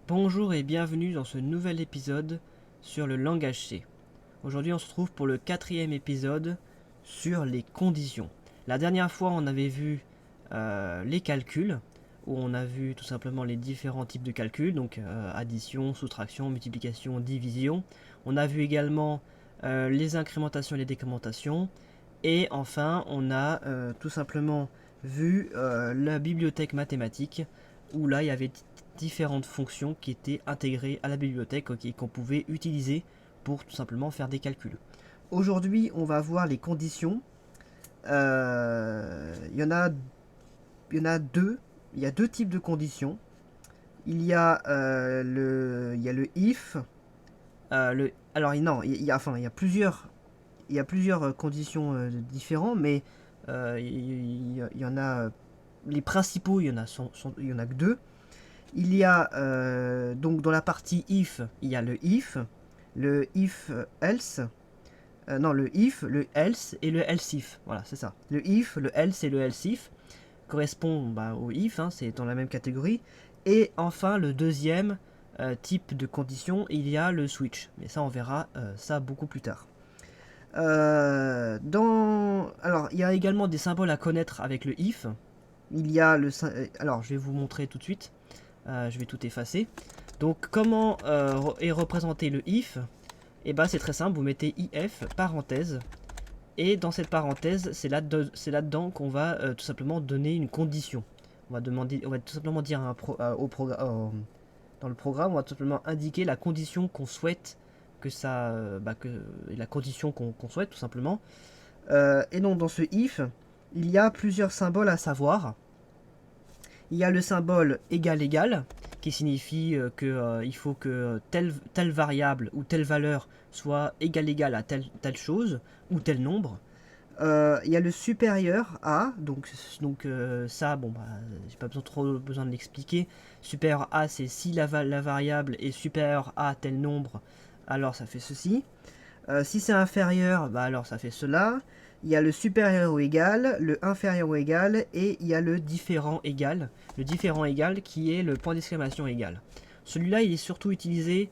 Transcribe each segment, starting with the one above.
Bonjour et bienvenue dans ce nouvel épisode sur le langage C. Aujourd'hui on se trouve pour le quatrième épisode sur les conditions. La dernière fois on avait vu les calculs, où on a vu tout simplement les différents types de calculs, donc addition, soustraction, multiplication, division. On a vu également les incrémentations et les décrémentations. Et enfin on a tout simplement vu la bibliothèque mathématique, où là il y avait différentes fonctions qui étaient intégrées à la bibliothèque et qu'on pouvait utiliser pour tout simplement faire des calculs. Aujourd'hui, on va voir les conditions. Il y en a deux. Il y a deux types de conditions. Il y a le if. Alors non, il y a plusieurs conditions différentes, mais il y en a les principaux. Il y en a que deux. Il y a donc dans la partie if, il y a le if else, non le if, le else et le else if. Voilà, c'est ça. Le if, le else et le else if correspondent au if, hein, c'est dans la même catégorie. Et enfin le deuxième type de condition, il y a le switch. Mais ça, on verra ça beaucoup plus tard. Alors, il y a également des symboles à connaître avec le if. Alors, je vais vous montrer tout de suite. Je vais tout effacer. Donc comment est représenté le if? Et bah c'est très simple, vous mettez if, parenthèse, et dans cette parenthèse, c'est là-dedans qu'on va tout simplement donner une condition. On va tout simplement dire dans le programme, on va tout simplement indiquer la condition qu'on souhaite la condition qu'on souhaite tout simplement. Et donc dans ce if, il y a plusieurs symboles à savoir. Il y a le symbole égal qui signifie qu'il faut que telle variable ou telle valeur soit égale à telle chose ou tel nombre. Il y a le supérieur à, ça, j'ai pas trop besoin de l'expliquer. Supérieur à, c'est si la variable est supérieure à tel nombre, alors ça fait ceci. Si c'est inférieur, alors ça fait cela. Il y a le supérieur ou égal, le inférieur ou égal, et il y a le différent égal. Le différent égal qui est le point d'exclamation égal. Celui-là, il est surtout utilisé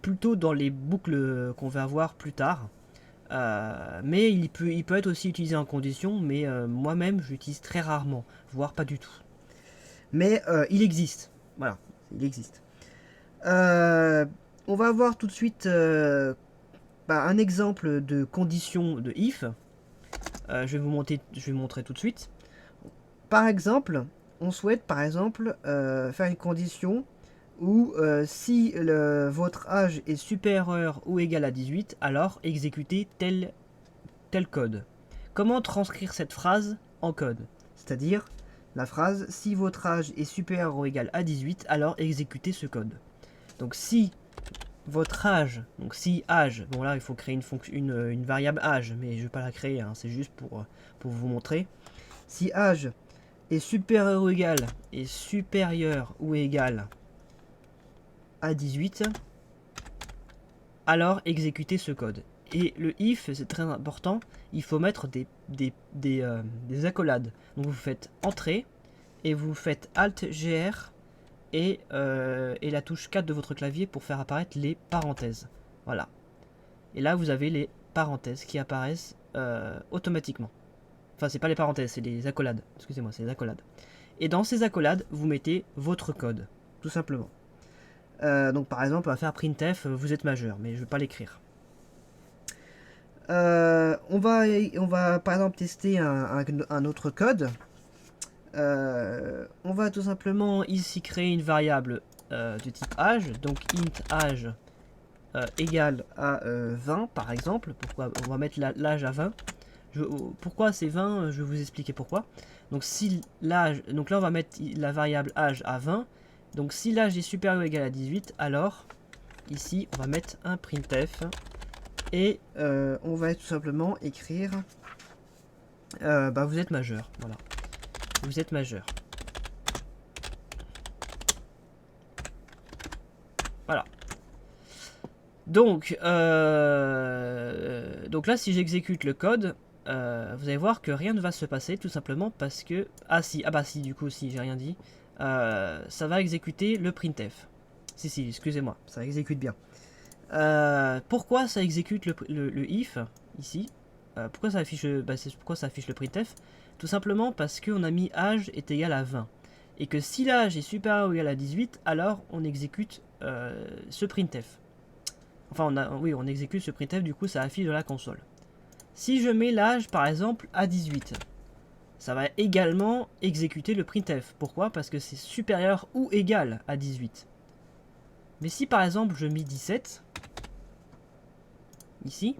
plutôt dans les boucles qu'on va voir plus tard. Mais il peut être aussi utilisé en condition, mais moi-même, je l'utilise très rarement, voire pas du tout. Mais il existe. Voilà, il existe. On va voir tout de suite un exemple de condition de if. Je vais vous montrer tout de suite. Par exemple, on souhaite faire une condition où si votre âge est supérieur ou égal à 18, alors exécutez tel code. Comment transcrire cette phrase en code? C'est-à-dire la phrase si votre âge est supérieur ou égal à 18, alors exécutez ce code. Donc si votre âge, donc si âge, bon là il faut créer une variable âge, mais je vais pas la créer, hein, c'est juste pour vous montrer. Si âge est supérieur ou égal à 18, alors exécutez ce code. Et le if, c'est très important, il faut mettre des accolades. Donc vous faites entrée et vous faites alt gr et la touche 4 de votre clavier pour faire apparaître les parenthèses. Voilà. Et là, vous avez les parenthèses qui apparaissent automatiquement. Enfin, c'est pas les parenthèses, c'est les accolades. Excusez-moi, c'est les accolades. Et dans ces accolades, vous mettez votre code, tout simplement. Donc par exemple, on va faire printf, vous êtes majeur, mais je ne vais pas l'écrire. On va par exemple tester un autre code. On va tout simplement ici créer une variable de type âge, donc int âge égale à 20 par exemple. Pourquoi on va mettre l'âge à 20. Pourquoi c'est 20, je vais vous expliquer pourquoi. Donc si l'âge, donc là on va mettre la variable âge à 20. Donc si l'âge est supérieur ou égal à 18, alors ici on va mettre un printf et on va tout simplement écrire vous êtes majeur. Voilà, vous êtes majeur. Voilà. Donc là, si j'exécute le code, vous allez voir que rien ne va se passer, tout simplement parce que... Ah si, du coup, si, j'ai rien dit. ça va exécuter le printf. Si, excusez-moi, ça exécute bien. Pourquoi ça exécute le if, ici? Pourquoi ça affiche, pourquoi ça affiche le printf? Tout simplement parce qu'on a mis âge est égal à 20. Et que si l'âge est supérieur ou égal à 18, alors on exécute ce printf. Enfin, on exécute ce printf, du coup ça affiche dans la console. Si je mets l'âge par exemple à 18, ça va également exécuter le printf. Pourquoi? Parce que c'est supérieur ou égal à 18. Mais si par exemple je mets 17, ici,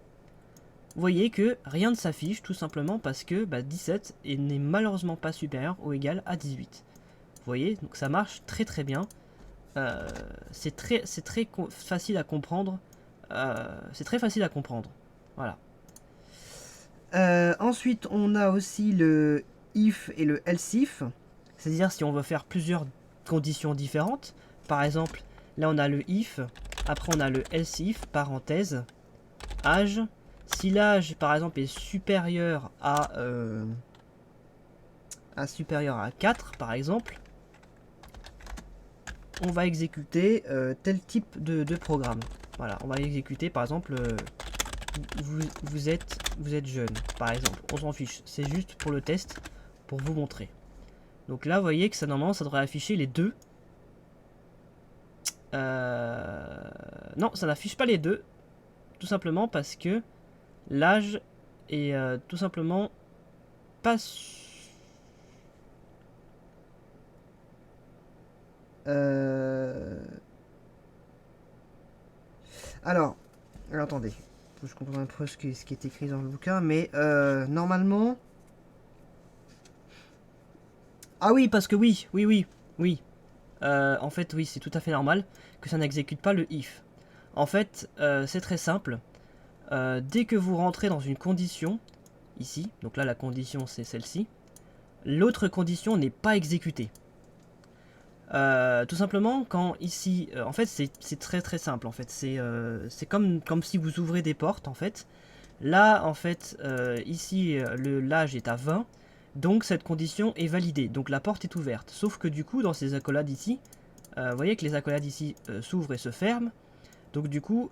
vous voyez que rien ne s'affiche tout simplement parce que 17 n'est malheureusement pas supérieur ou égal à 18. Vous voyez, donc ça marche très très bien. C'est très facile à comprendre. C'est très facile à comprendre. Voilà. Ensuite, on a aussi le if et le else if. C'est-à-dire si on veut faire plusieurs conditions différentes. Par exemple, là on a le if. Après on a le else if, parenthèse, âge. Si l'âge par exemple est supérieur à 4 par exemple, on va exécuter tel type de programme. Voilà, on va exécuter par exemple vous êtes jeune, par exemple. On s'en fiche, c'est juste pour le test, pour vous montrer. Donc là, vous voyez que ça normalement, ça devrait afficher les deux. Non, ça n'affiche pas les deux, tout simplement parce que l'âge est tout simplement pas... Alors, attendez, je comprends un peu ce qui est écrit dans le bouquin, mais normalement... Ah oui, parce que oui. En fait, oui, c'est tout à fait normal que ça n'exécute pas le if. En fait, c'est très simple. Dès que vous rentrez dans une condition, ici, donc là la condition c'est celle-ci, l'autre condition n'est pas exécutée. Tout simplement, quand ici, en fait c'est très simple en fait, c'est comme si vous ouvrez des portes en fait. Là en fait, ici l'âge est à 20, donc cette condition est validée, donc la porte est ouverte. Sauf que du coup dans ces accolades ici, vous voyez que les accolades ici s'ouvrent et se ferment, donc du coup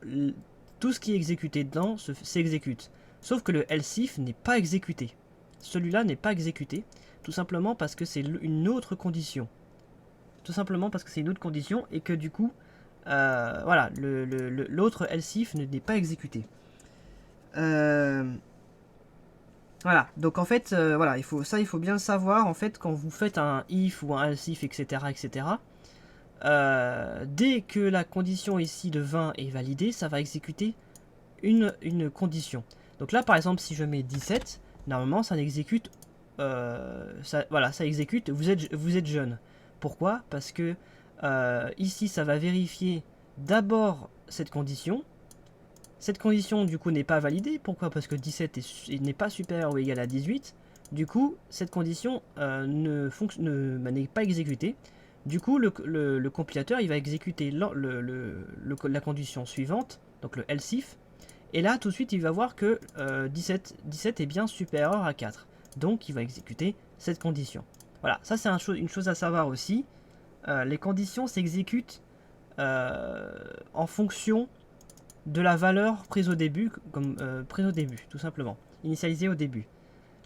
tout ce qui est exécuté dedans s'exécute. Sauf que le else if n'est pas exécuté. Celui-là n'est pas exécuté, tout simplement parce que c'est une autre condition. Tout simplement parce que c'est une autre condition et que du coup, voilà, l'autre else if n'est pas exécuté. Voilà, donc en fait, voilà, il faut bien le savoir, en fait, quand vous faites un if ou un else if, etc., dès que la condition ici de 20 est validée, ça va exécuter une condition. Donc là, par exemple, si je mets 17, normalement, ça n'exécute, voilà, ça exécute, vous êtes jeune. Pourquoi? Parce que ici, ça va vérifier d'abord cette condition. Cette condition, du coup, n'est pas validée. Pourquoi? Parce que 17 n'est pas supérieur ou égal à 18. Du coup, cette condition n'est pas exécutée. Du coup, le compilateur, il va exécuter la condition suivante, donc le else if. Et là, tout de suite, il va voir que 17 est bien supérieur à 4. Donc, il va exécuter cette condition. Voilà, ça c'est une chose à savoir aussi. Les conditions s'exécutent en fonction de la valeur prise au début, tout simplement, initialisée au début.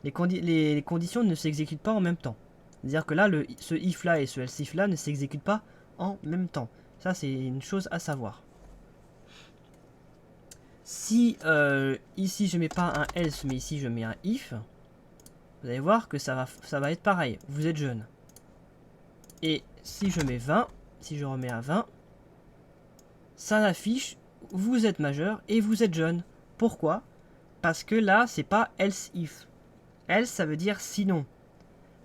Les conditions ne s'exécutent pas en même temps. C'est-à-dire que là, ce if là et ce else if là ne s'exécutent pas en même temps. Ça, c'est une chose à savoir. Si ici je mets pas un else, mais ici je mets un if, vous allez voir que ça va être pareil. Vous êtes jeune. Et si je mets 20, si je remets à 20, ça affiche vous êtes majeur et vous êtes jeune. Pourquoi? Parce que là, c'est pas else if. Else, ça veut dire sinon.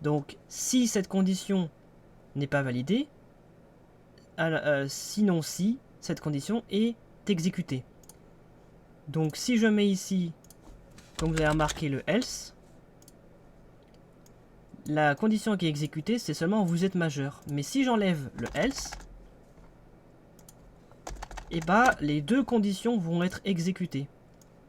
Donc, si cette condition n'est pas validée, sinon si cette condition est exécutée. Donc, si je mets ici, comme vous avez remarqué, le else, la condition qui est exécutée, c'est seulement vous êtes majeur. Mais si j'enlève le else, et les deux conditions vont être exécutées.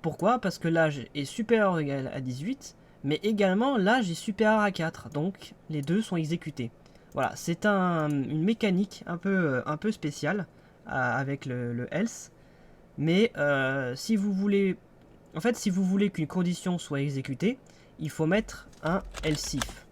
Pourquoi? Parce que l'âge est supérieur ou égal à 18, mais également l'âge est supérieur à 4, donc les deux sont exécutés. Voilà, c'est une mécanique un peu spéciale avec le else. Mais si vous voulez... En fait, si vous voulez qu'une condition soit exécutée, il faut mettre un else if.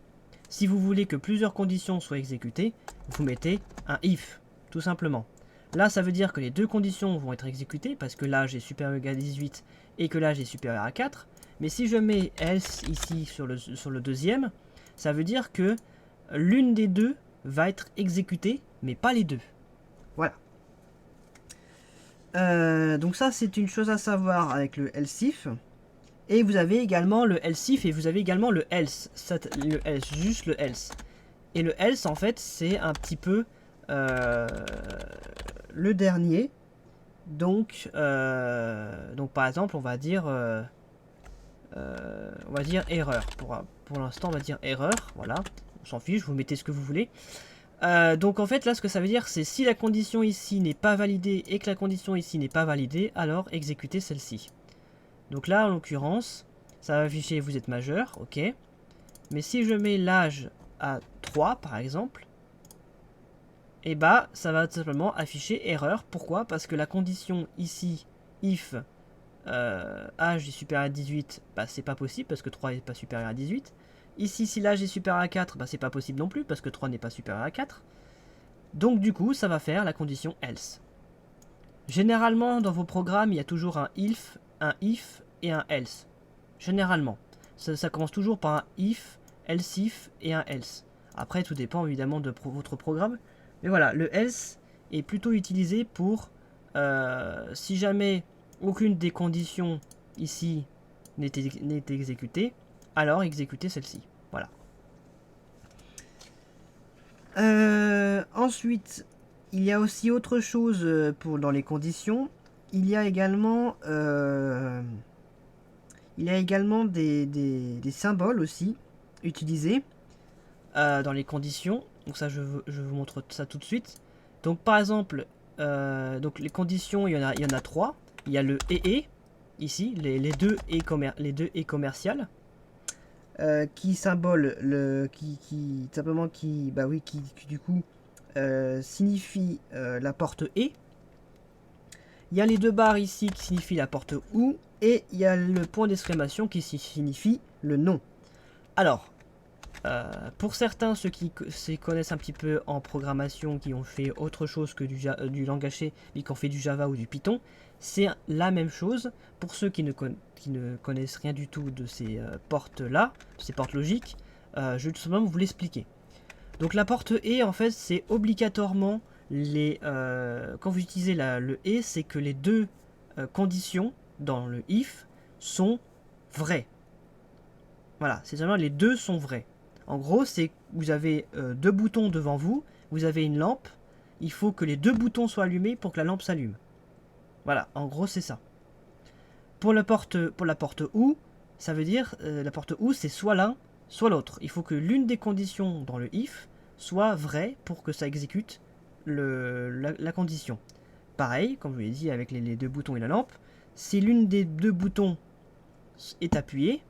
Si vous voulez que plusieurs conditions soient exécutées, vous mettez un if, tout simplement. Là, ça veut dire que les deux conditions vont être exécutées, parce que l'âge est supérieur ou égal à 18 et que l'âge est supérieur à 4. Mais si je mets else ici sur le deuxième, ça veut dire que l'une des deux va être exécutée, mais pas les deux. Voilà. Donc ça, c'est une chose à savoir avec le else if. Et vous avez également le else if et vous avez également le else. Le else, juste le else. Et le else, en fait, c'est un petit peu le dernier. Donc par exemple, on va dire erreur. Pour l'instant, on va dire erreur. Voilà, on s'en fiche, vous mettez ce que vous voulez. Donc en fait, là, ce que ça veut dire, c'est si la condition ici n'est pas validée et que la condition ici n'est pas validée, alors exécutez celle-ci. Donc là, en l'occurrence, ça va afficher vous êtes majeur, ok. Mais si je mets l'âge à 3, par exemple, et bah, ça va tout simplement afficher erreur. Pourquoi? Parce que la condition ici, if âge est supérieur à 18, bah c'est pas possible parce que 3 n'est pas supérieur à 18. Ici, si l'âge est supérieur à 4, bah c'est pas possible non plus parce que 3 n'est pas supérieur à 4. Donc du coup, ça va faire la condition else. Généralement, dans vos programmes, il y a toujours un if et un else. Généralement. Ça commence toujours par un if, else if et un else. Après, tout dépend évidemment de votre programme. Mais voilà, le else est plutôt utilisé pour si jamais aucune des conditions ici n'est exécutée, alors exécutez celle-ci. Voilà. Ensuite, il y a aussi autre chose dans les conditions. Il y a également des symboles aussi utilisés dans les conditions. Donc ça, je vous montre ça tout de suite. Donc par exemple, donc les conditions, il y en a 3. Il y a le et ici, les deux et commerciales. Qui symbole qui du coup signifie la porte et. Il y a les deux barres ici qui signifient la porte ou et il y a le point d'exclamation qui signifie le non. Alors, pour certains, ceux qui connaissent un petit peu en programmation, qui ont fait autre chose que du langage C, mais qui ont fait du Java ou du Python, c'est la même chose. Pour ceux qui ne connaissent rien du tout de ces portes-là, ces portes logiques, je vais tout simplement vous l'expliquer. Donc la porte et, en fait, c'est obligatoirement quand vous utilisez le et, c'est que les deux conditions dans le if sont vraies. Voilà, c'est seulement les deux sont vrais. En gros, c'est que vous avez deux boutons devant vous, vous avez une lampe, il faut que les deux boutons soient allumés pour que la lampe s'allume. Voilà, en gros, c'est ça. Pour la porte OU, ça veut dire, la porte OU, c'est soit l'un, soit l'autre. Il faut que l'une des conditions dans le if soit vraie pour que ça exécute la condition. Pareil, comme je vous l'ai dit avec les deux boutons et la lampe, si l'une des deux boutons est appuyée,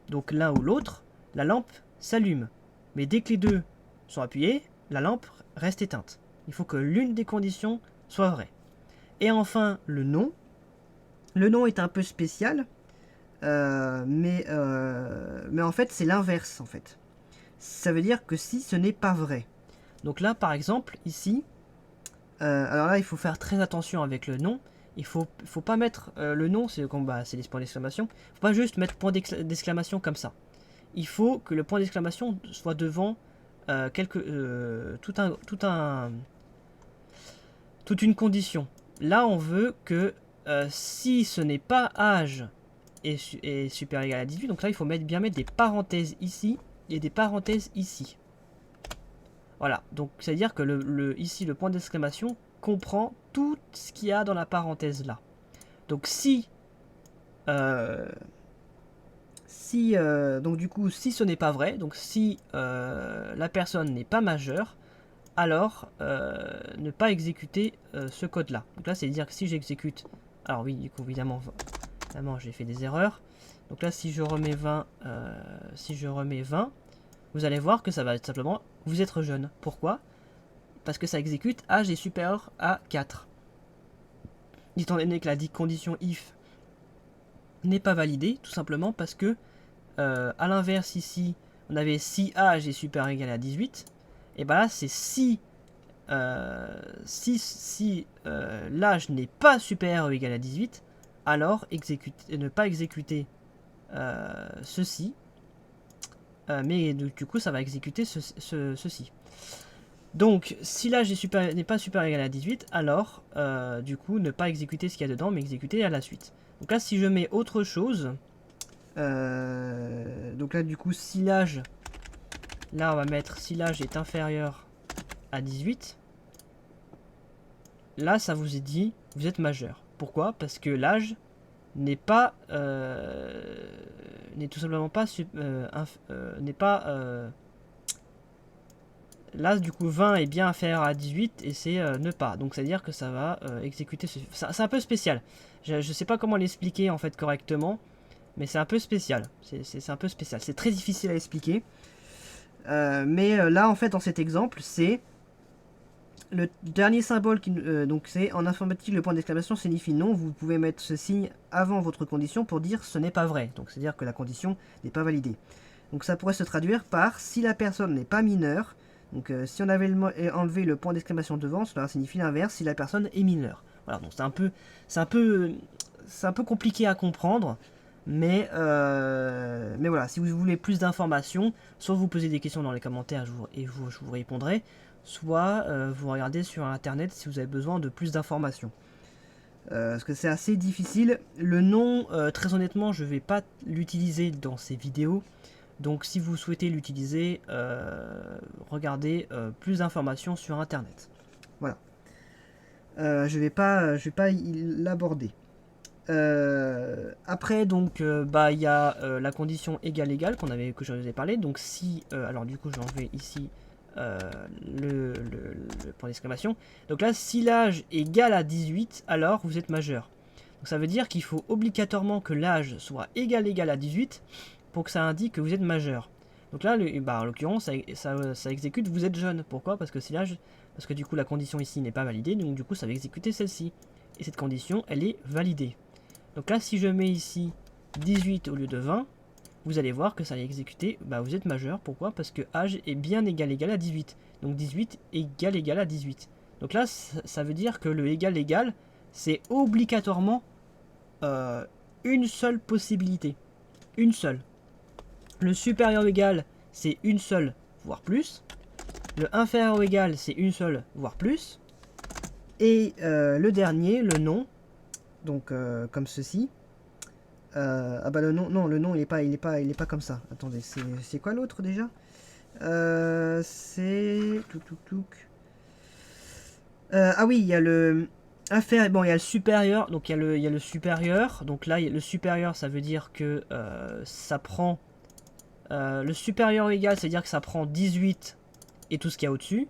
donc l'un ou l'autre, la lampe s'allume. Mais dès que les deux sont appuyés, la lampe reste éteinte. Il faut que l'une des conditions soit vraie. Et enfin, le non. Le non est un peu spécial, mais en fait, c'est l'inverse, en fait. Ça veut dire que si ce n'est pas vrai. Donc là, par exemple, ici, alors là, il faut faire très attention avec le non. Il faut pas mettre le non, c'est les points d'exclamation. Il ne faut pas juste mettre point d'exclamation comme ça. Il faut que le point d'exclamation soit devant toute une condition. Là, on veut que si ce n'est pas âge est supérieur ou égal à 18, donc là, il faut bien mettre des parenthèses ici et des parenthèses ici. Voilà, donc ça veut dire que ici, le point d'exclamation comprend tout ce qu'il y a dans la parenthèse là. Donc donc du coup, si ce n'est pas vrai, donc si la personne n'est pas majeure, alors ne pas exécuter ce code-là. Donc là, c'est dire que si j'exécute... Alors oui, du coup, évidemment j'ai fait des erreurs. Donc là, si je remets 20, vous allez voir que ça va simplement vous êtes jeune. Pourquoi? Parce que ça exécute âge est supérieur à 4. Étant donné que la condition if n'est pas validée, tout simplement parce que, à l'inverse ici, on avait si âge est supérieur ou égal à 18, et bien là c'est si l'âge n'est pas supérieur ou égal à 18, alors ne pas exécuter ceci, mais du coup ça va exécuter ceci. Donc si l'âge n'est pas supérieur ou égal à 18, alors du coup ne pas exécuter ce qu'il y a dedans, mais exécuter à la suite. Donc là si je mets autre chose, donc là du coup si l'âge, là on va mettre si l'âge est inférieur à 18, là ça vous est dit vous êtes majeur. Pourquoi? Parce que l'âge n'est pas n'est tout simplement pas n'est pas là du coup 20 est bien inférieur à 18 et c'est ne pas, donc c'est à dire que ça va exécuter c'est un peu spécial, je sais pas comment l'expliquer en fait correctement, mais c'est un peu spécial, c'est un peu spécial, c'est très difficile à expliquer, mais là en fait dans cet exemple c'est le dernier symbole qui, donc c'est en informatique le point d'exclamation signifie non, vous pouvez mettre ce signe avant votre condition pour dire ce n'est pas vrai, donc c'est à dire que la condition n'est pas validée. Donc ça pourrait se traduire par si la personne n'est pas mineure. Donc si on avait enlevé le point d'exclamation devant, cela signifie l'inverse si la personne est mineure. Voilà, donc c'est un peu compliqué à comprendre, mais voilà, si vous voulez plus d'informations, soit vous posez des questions dans les commentaires je vous répondrai, soit vous regardez sur internet si vous avez besoin de plus d'informations. Parce que c'est assez difficile. Le nom, très honnêtement, je ne vais pas l'utiliser dans ces vidéos. Donc si vous souhaitez l'utiliser, regardez plus d'informations sur internet. Voilà. Je vais pas l'aborder. Après donc il y a la condition égale que je vous ai parlé. Donc si alors du coup j'en vais ici le point d'exclamation. Donc là si l'âge est égal à 18, alors vous êtes majeur. Donc ça veut dire qu'il faut obligatoirement que l'âge soit égal à 18 pour que ça indique que vous êtes majeur. Donc là, en l'occurrence, ça exécute vous êtes jeune. Pourquoi? Parce que si l'âge, parce que du coup la condition ici n'est pas validée, donc du coup ça va exécuter celle-ci. Et cette condition, elle est validée. Donc là, si je mets ici 18 au lieu de 20, vous allez voir que ça va exécuter, vous êtes majeur. Pourquoi? Parce que âge est bien égal à 18. Donc 18 égal à 18. Donc là, ça veut dire que le égal, c'est obligatoirement une seule possibilité. Une seule. Le supérieur ou égal, c'est une seule, voire plus. Le inférieur ou égal, c'est une seule, voire plus. Et le dernier, le nom, donc comme ceci. Le nom, non, le nom il est pas comme ça. Attendez, c'est quoi l'autre déjà? C'est ah oui, il y a le inférieur, bon, il y a le supérieur, donc il y a le supérieur. Donc là, le supérieur, ça veut dire que ça prend le supérieur ou égal, c'est à dire que ça prend 18 et tout ce qu'il y a au-dessus.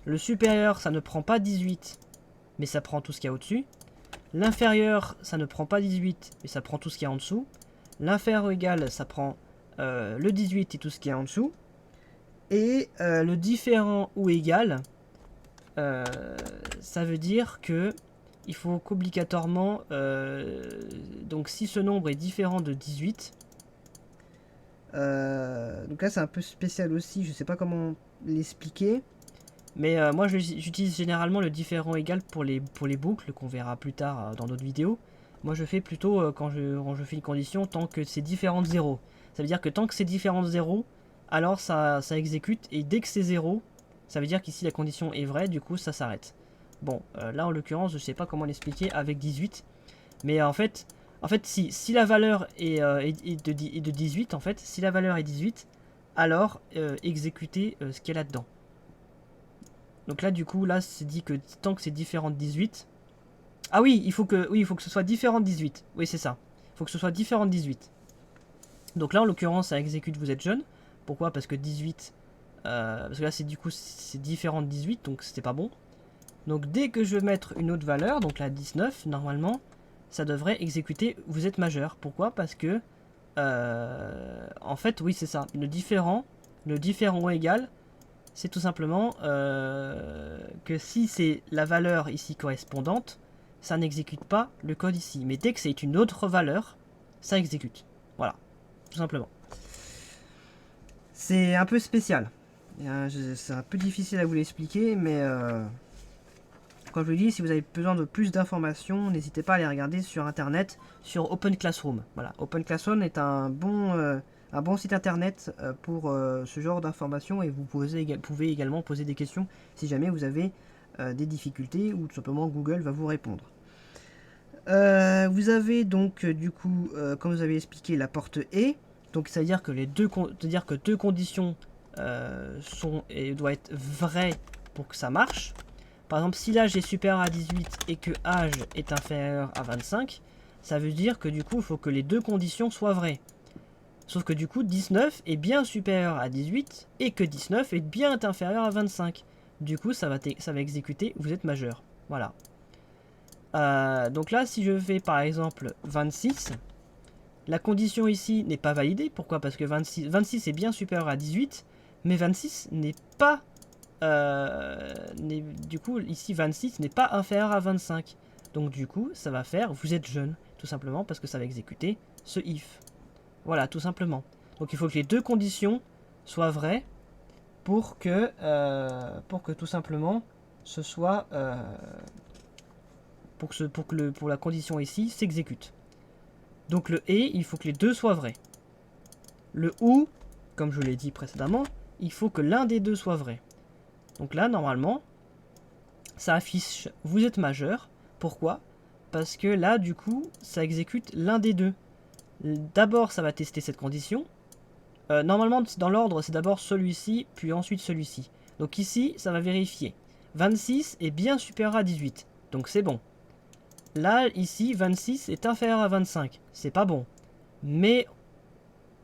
Le supérieur, ça ne prend pas 18, mais ça prend tout ce qu'il y a au-dessus. L'inférieur, ça ne prend pas 18, mais ça prend tout ce qu'il y a en dessous. L'inférieur ou égal, ça prend le 18 et tout ce qu'il y a en dessous. Et le différent ou égal, ça veut dire que il faut qu'obligatoirement, donc si ce nombre est différent de 18, donc là c'est un peu spécial aussi, je sais pas comment l'expliquer. Mais moi j'utilise généralement le différent égal pour les boucles qu'on verra plus tard dans d'autres vidéos. Moi je fais plutôt quand je fais une condition tant que c'est différent de 0. Ça veut dire que tant que c'est différent de 0, alors ça exécute, et dès que c'est 0, ça veut dire qu'ici la condition est vraie, du coup ça s'arrête. Bon, là en l'occurrence je sais pas comment l'expliquer avec 18, mais en fait si la valeur est de 18, en fait, si la valeur est 18, alors exécutez ce qu'il y a là-dedans. Donc là, du coup, là, c'est dit que tant que c'est différent de 18... Ah oui, il faut que ce soit différent de 18. Oui, c'est ça. Il faut que ce soit différent de 18. Donc là, en l'occurrence, ça exécute vous êtes jeune. Pourquoi? Parce que 18... parce que là, c'est différent de 18, donc c'était pas bon. Donc dès que je vais mettre une autre valeur, donc la 19, normalement, ça devrait exécuter vous êtes majeur. Pourquoi? Parce que... en fait, oui, c'est ça. Le différent ou égal... c'est tout simplement que si c'est la valeur ici correspondante, ça n'exécute pas le code ici. Mais dès que c'est une autre valeur, ça exécute. Voilà, tout simplement. C'est un peu spécial. C'est un peu difficile à vous l'expliquer, mais comme je vous dis, si vous avez besoin de plus d'informations, n'hésitez pas à aller regarder sur internet, sur Open Classroom. Voilà, Open Classroom est un bon site internet pour ce genre d'informations, et vous pouvez également poser des questions si jamais vous avez des difficultés, ou tout simplement Google va vous répondre. Vous avez donc du coup, comme vous avez expliqué, la porte et. Donc c'est-à-dire que deux conditions doivent être vraies pour que ça marche. Par exemple, si l'âge est supérieur à 18 et que âge est inférieur à 25, ça veut dire que du coup, il faut que les deux conditions soient vraies. Sauf que du coup, 19 est bien supérieur à 18 et que 19 est bien inférieur à 25. Du coup, ça va exécuter, vous êtes majeur. Voilà. Donc là, si je fais par exemple 26, la condition ici n'est pas validée. Pourquoi? Parce que 26 est bien supérieur à 18, mais 26 n'est pas... du coup, ici 26 n'est pas inférieur à 25. Donc du coup, ça va faire vous êtes jeune, tout simplement parce que ça va exécuter ce if. Voilà, tout simplement. Donc il faut que les deux conditions soient vraies pour que tout simplement ce soit pour la condition ici s'exécute. Donc le et, il faut que les deux soient vrais. Le ou, comme je l'ai dit précédemment, il faut que l'un des deux soit vrai. Donc là, normalement, ça affiche vous êtes majeur. Pourquoi? Parce que là, du coup, ça exécute l'un des deux. D'abord, ça va tester cette condition. Normalement, dans l'ordre, c'est d'abord celui-ci, puis ensuite celui-ci. Donc ici, ça va vérifier. 26 est bien supérieur à 18. Donc c'est bon. Là, ici, 26 est inférieur à 25. C'est pas bon. Mais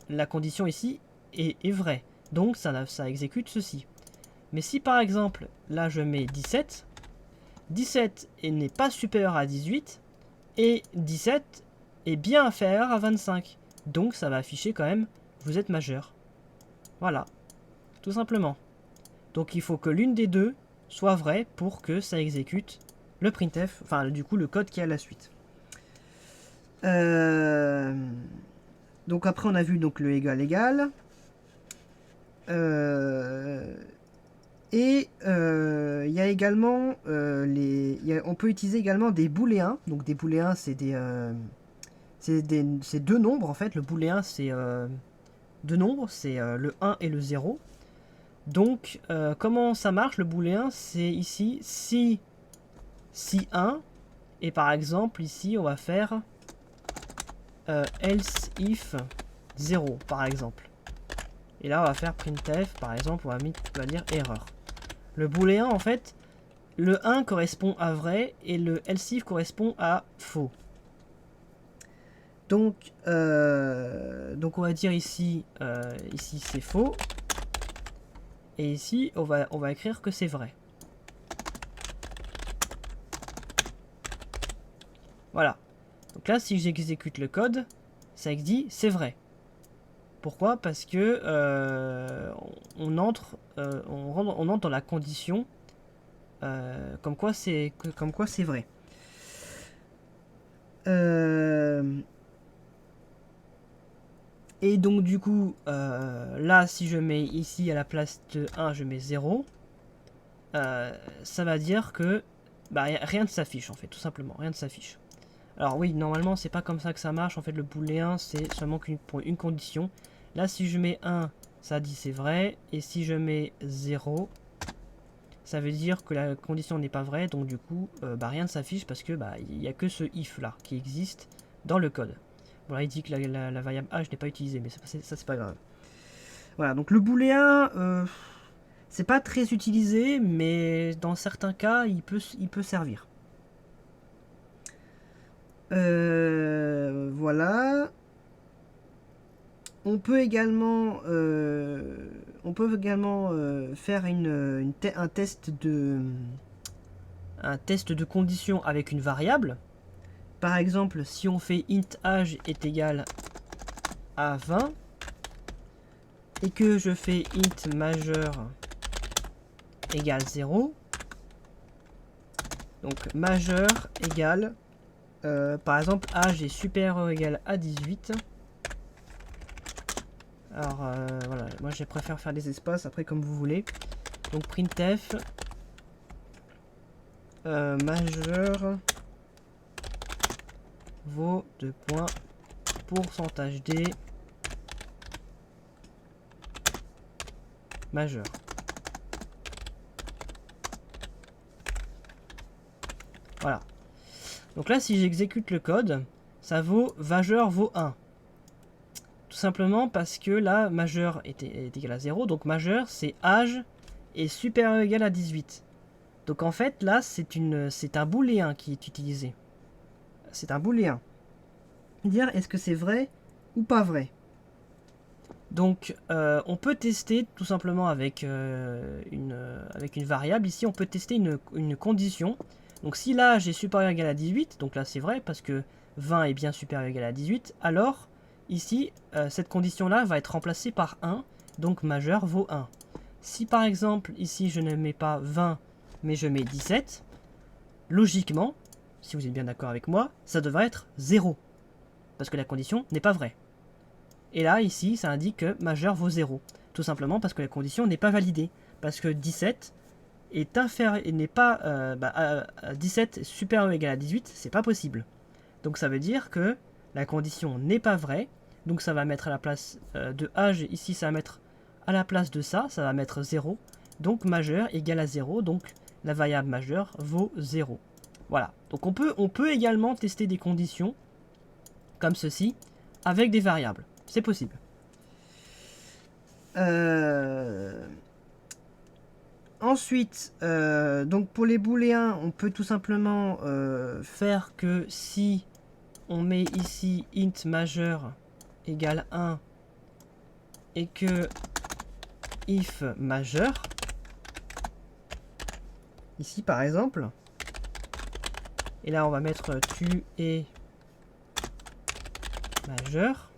la condition ici est vraie. Donc ça exécute ceci. Mais si par exemple, là je mets 17, 17 n'est pas supérieur à 18, et 17 est bien inférieur à 25. Donc ça va afficher quand même, vous êtes majeur. Voilà, tout simplement. Donc il faut que l'une des deux soit vraie pour que ça exécute le printf, enfin du coup le code qui est à la suite. Donc après on a vu donc le égal égal. Et il y a également on peut utiliser également des booléens. Donc des booléens c'est deux nombres en fait. Le booléen c'est deux nombres, c'est le 1 et le 0. Donc comment ça marche le booléen? C'est ici si 1, et par exemple ici on va faire else if 0 par exemple. Et là on va faire printf par exemple, on va dire erreur. Le booléen en fait, le 1 correspond à vrai et le else if correspond à faux. Donc on va dire ici c'est faux, et ici on va écrire que c'est vrai. Voilà. Donc là si j'exécute le code, ça dit c'est vrai. Pourquoi? Parce que on entre dans la condition comme quoi c'est vrai. Et donc du coup, là si je mets ici à la place de 1, je mets 0, ça va dire que rien ne s'affiche en fait, tout simplement, rien ne s'affiche. Alors oui, normalement c'est pas comme ça que ça marche, en fait le booléen c'est seulement pour une condition. Là si je mets 1, ça dit c'est vrai, et si je mets 0, ça veut dire que la condition n'est pas vraie, donc du coup rien ne s'affiche parce que il n'y a que ce if là qui existe dans le code. Bon là il dit que la variable âge n'est pas utilisée, mais ça c'est pas grave. Voilà, donc le booléen c'est pas très utilisé, mais dans certains cas il peut servir. Voilà. On peut également faire un test de condition avec une variable. Par exemple, si on fait int âge est égal à 20 et que je fais int majeur égale 0. Donc majeur égale, par exemple, âge est supérieur ou égal à 18. Alors voilà, moi je préfère faire des espaces, après comme vous voulez. Donc printf majeur vaut 2 points pourcentage d majeur. Voilà. Donc là, si j'exécute le code, ça vaut majeur vaut 1. Tout simplement parce que là, majeur est égal à 0. Donc majeur, c'est âge est supérieur ou égal à 18. Donc en fait, là, c'est un booléen qui est utilisé. C'est un booléen. Dire est-ce que c'est vrai ou pas vrai. Donc on peut tester tout simplement avec une variable. Ici, on peut tester une condition. Donc si l'âge est supérieur ou égal à 18, donc là c'est vrai parce que 20 est bien supérieur ou égal à 18, alors ici, cette condition-là va être remplacée par 1, donc majeur vaut 1. Si par exemple, ici je ne mets pas 20, mais je mets 17, logiquement, si vous êtes bien d'accord avec moi, ça devrait être 0, parce que la condition n'est pas vraie. Et là, ici, ça indique que majeur vaut 0, tout simplement parce que la condition n'est pas validée, parce que 17 est inférieur, n'est pas 17 supérieur ou égal à 18, c'est pas possible. Donc ça veut dire que la condition n'est pas vraie, donc ça va mettre à la place de âge, ici ça va mettre à la place de ça va mettre 0, donc majeur égale à 0, donc la variable majeure vaut 0. Voilà, donc on peut également tester des conditions comme ceci avec des variables, c'est possible. Ensuite, donc pour les booléens, on peut tout simplement faire que si on met ici int majeur égale 1 et que if majeur, ici par exemple, et là on va mettre tu es majeur,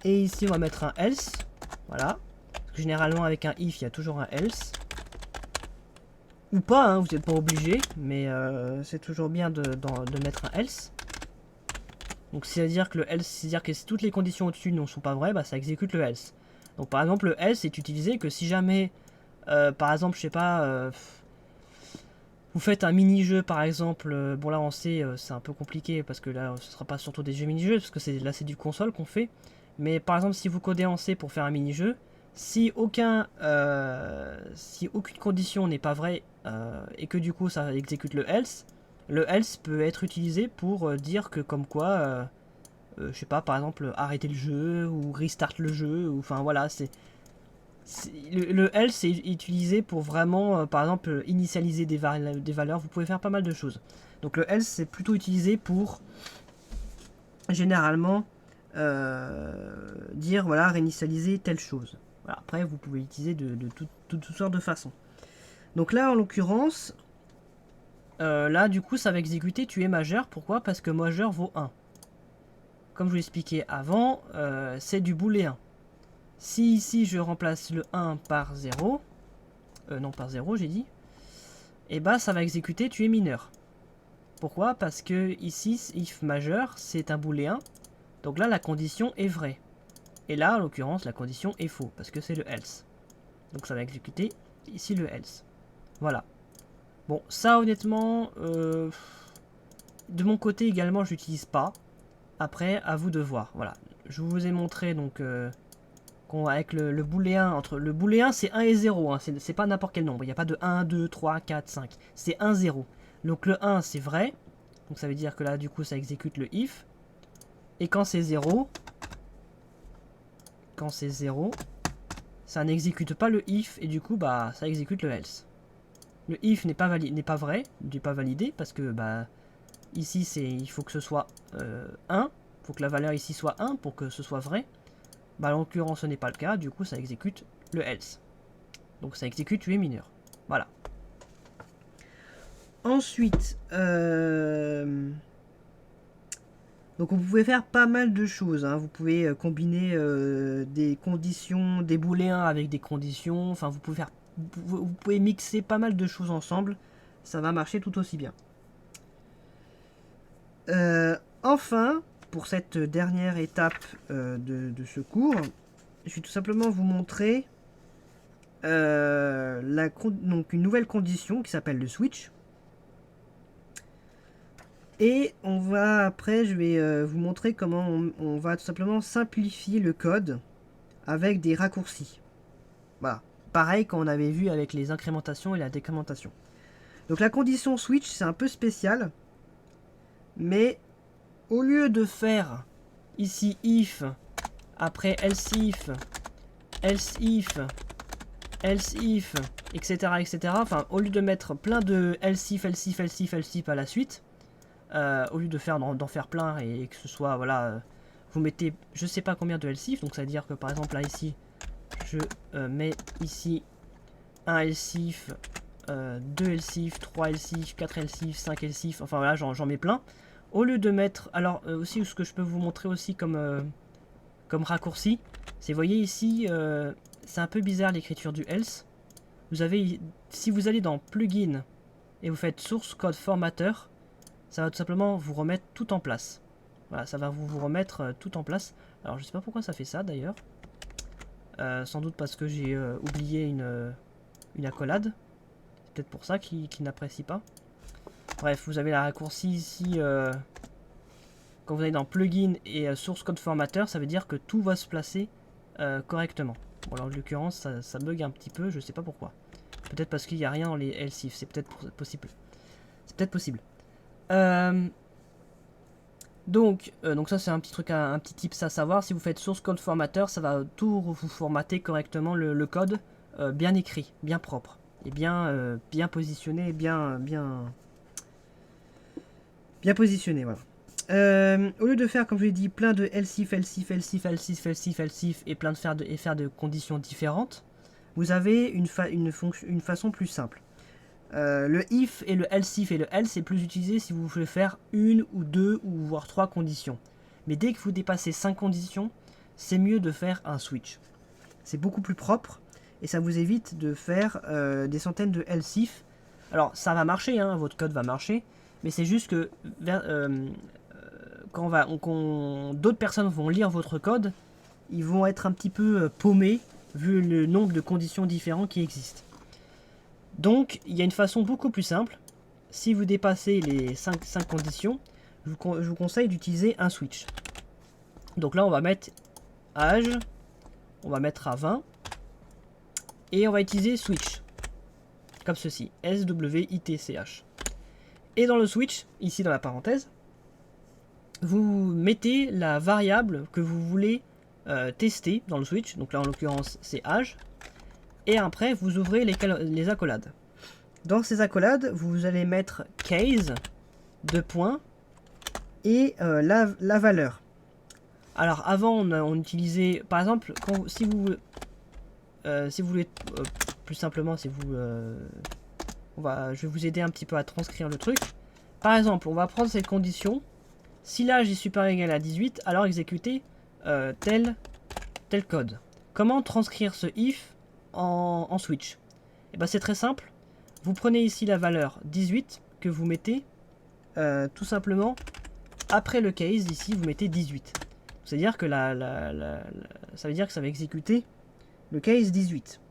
et ici on va mettre un else, voilà, parce que généralement avec un if il y a toujours un else, ou pas, hein, vous n'êtes pas obligé, mais c'est toujours bien de mettre un else. Donc c'est-à-dire que le else, c'est-à-dire que si toutes les conditions au-dessus ne sont pas vraies, bah, ça exécute le else. Donc par exemple le else est utilisé que si jamais, par exemple, je sais pas, vous faites un mini-jeu par exemple, bon là on sait, c'est un peu compliqué parce que là ce sera pas surtout des jeux mini-jeux, parce que là c'est du console qu'on fait. Mais par exemple si vous codez en C pour faire un mini-jeu, si aucune condition n'est pas vraie et que du coup ça exécute le else peut être utilisé pour dire que comme quoi, je sais pas, par exemple arrêter le jeu ou restart le jeu, ou enfin voilà, le else est utilisé pour vraiment, par exemple, initialiser des valeurs. Vous pouvez faire pas mal de choses. Donc le else c'est plutôt utilisé pour généralement dire voilà, réinitialiser telle chose. Voilà. Après vous pouvez l'utiliser de toutes sortes de façons. Donc là en l'occurrence, là du coup ça va exécuter tu es majeur. Pourquoi? Parce que majeur vaut 1. Comme je vous l'expliquais avant, c'est du booléen. Si ici je remplace le 1 par 0, non par 0 j'ai dit, et bah ça va exécuter tu es mineur. Pourquoi? Parce que ici if majeur c'est un booléen, donc là la condition est vraie. Et là en l'occurrence la condition est faux, parce que c'est le else. Donc ça va exécuter ici le else. Voilà. Bon ça honnêtement, de mon côté également je l'utilise pas. Après à vous de voir. Voilà. Je vous ai montré donc avec le booléen, le booléen c'est 1 et 0, hein, c'est pas n'importe quel nombre, il n'y a pas de 1, 2, 3, 4, 5, c'est 1, 0. Donc le 1 c'est vrai, donc ça veut dire que là du coup ça exécute le if, et quand c'est 0, ça n'exécute pas le if, et du coup bah ça exécute le else. Le if n'est pas vrai, n'est pas validé, parce que bah ici il faut que ce soit 1, il faut que la valeur ici soit 1 pour que ce soit vrai. Bah, en l'occurrence, ce n'est pas le cas, du coup, ça exécute le else. Donc, ça exécute tu es mineur. Voilà. Ensuite, Donc vous pouvez faire pas mal de choses, hein. Vous pouvez combiner des conditions, des booléens avec des conditions, enfin vous pouvez mixer pas mal de choses ensemble, ça va marcher tout aussi bien. Enfin, pour cette dernière étape de ce cours, je vais tout simplement vous montrer donc une nouvelle condition qui s'appelle le switch. Et après, je vais vous montrer comment on va tout simplement simplifier le code avec des raccourcis. Voilà. Pareil qu'on avait vu avec les incrémentations et la décrémentation. Donc la condition switch, c'est un peu spécial. Mais au lieu de faire ici if, après else if, etc. Enfin, au lieu de mettre plein de else if à la suite, au lieu de d'en faire plein et que ce soit, voilà, vous mettez je sais pas combien de else if, donc ça veut dire que par exemple là ici, je mets ici un else if, 2 else if, 3 else if, 4 else if, 5 else if, enfin voilà, j'en mets plein. Au lieu de mettre, alors aussi ce que je peux vous montrer aussi comme raccourci, c'est, vous voyez ici, c'est un peu bizarre l'écriture du else. Vous avez, si vous allez dans plugin et vous faites source code formateur, ça va tout simplement vous remettre tout en place. Voilà, ça va vous remettre tout en place. Alors je sais pas pourquoi ça fait ça d'ailleurs. Sans doute parce que j'ai oublié une accolade. C'est peut-être pour ça qu'il n'apprécie pas. Bref, vous avez la raccourci ici. Quand vous allez dans plugin et source code formateur, ça veut dire que tout va se placer correctement. Bon, alors en l'occurrence, ça bug un petit peu, je sais pas pourquoi. Peut-être parce qu'il n'y a rien dans les else if, c'est peut-être possible. C'est peut-être possible. Donc ça c'est un petit truc, un petit tips à savoir. Si vous faites source code formateur, ça va tout vous formater correctement le code, bien écrit, bien propre et bien positionné, bien positionné, voilà. Au lieu de faire, comme je l'ai dit, plein de else if et plein de faire de conditions différentes, vous avez une façon plus simple. Le if et le else if et le else est plus utilisé si vous voulez faire une ou deux ou voire trois conditions. Mais dès que vous dépassez 5 conditions, c'est mieux de faire un switch. C'est beaucoup plus propre et ça vous évite de faire des centaines de else if. Alors ça va marcher, hein, votre code va marcher, mais c'est juste que quand d'autres personnes vont lire votre code, ils vont être un petit peu paumés vu le nombre de conditions différentes qui existent. Donc, il y a une façon beaucoup plus simple. Si vous dépassez les 5 conditions, je vous conseille d'utiliser un switch. Donc là, on va mettre âge, on va mettre à 20, et on va utiliser switch, comme ceci, SWITCH. Et dans le switch, ici dans la parenthèse, vous mettez la variable que vous voulez tester dans le switch. Donc là, en l'occurrence, c'est âge. Et après, vous ouvrez les accolades. Dans ces accolades, vous allez mettre case, 2 points, et la valeur. Alors avant, on utilisait, par exemple, si vous voulez plus simplement, je vais vous aider un petit peu à transcrire le truc. Par exemple, on va prendre cette condition. Si l'âge est supérieur ou égal à 18, alors exécutez tel code. Comment transcrire ce if en switch? Et ben c'est très simple. Vous prenez ici la valeur 18 que vous mettez tout simplement après le case. Ici vous mettez 18. C'est-à-dire que ça veut dire que ça va exécuter le case 18.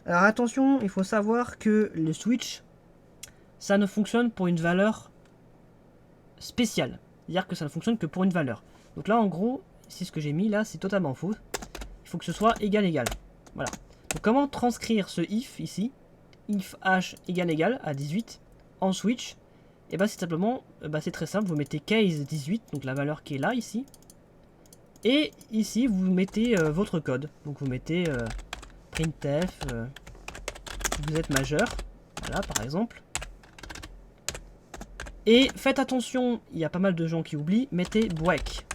Alors attention, il faut savoir que le switch, ça ne fonctionne pour une valeur spéciale. C'est-à-dire que ça ne fonctionne que pour une valeur. Donc là en gros, ici ce que j'ai mis là, c'est totalement faux. Il faut que ce soit égal. Voilà. Donc comment transcrire ce if ici, if h égal à 18 en switch? Et bah c'est simplement, c'est très simple, vous mettez case 18, donc la valeur qui est là ici, et ici vous mettez votre code. Donc vous mettez printf, vous êtes majeur, voilà par exemple. Et faites attention, il y a pas mal de gens qui oublient, mettez break.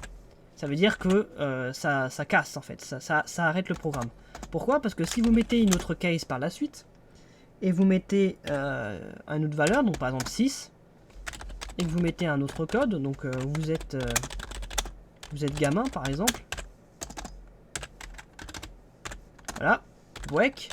Ça veut dire que ça casse en fait, ça arrête le programme. Pourquoi? Parce que si vous mettez une autre case par la suite, et vous mettez une autre valeur, donc par exemple 6, et que vous mettez un autre code, donc vous êtes vous êtes gamin par exemple. Voilà, break.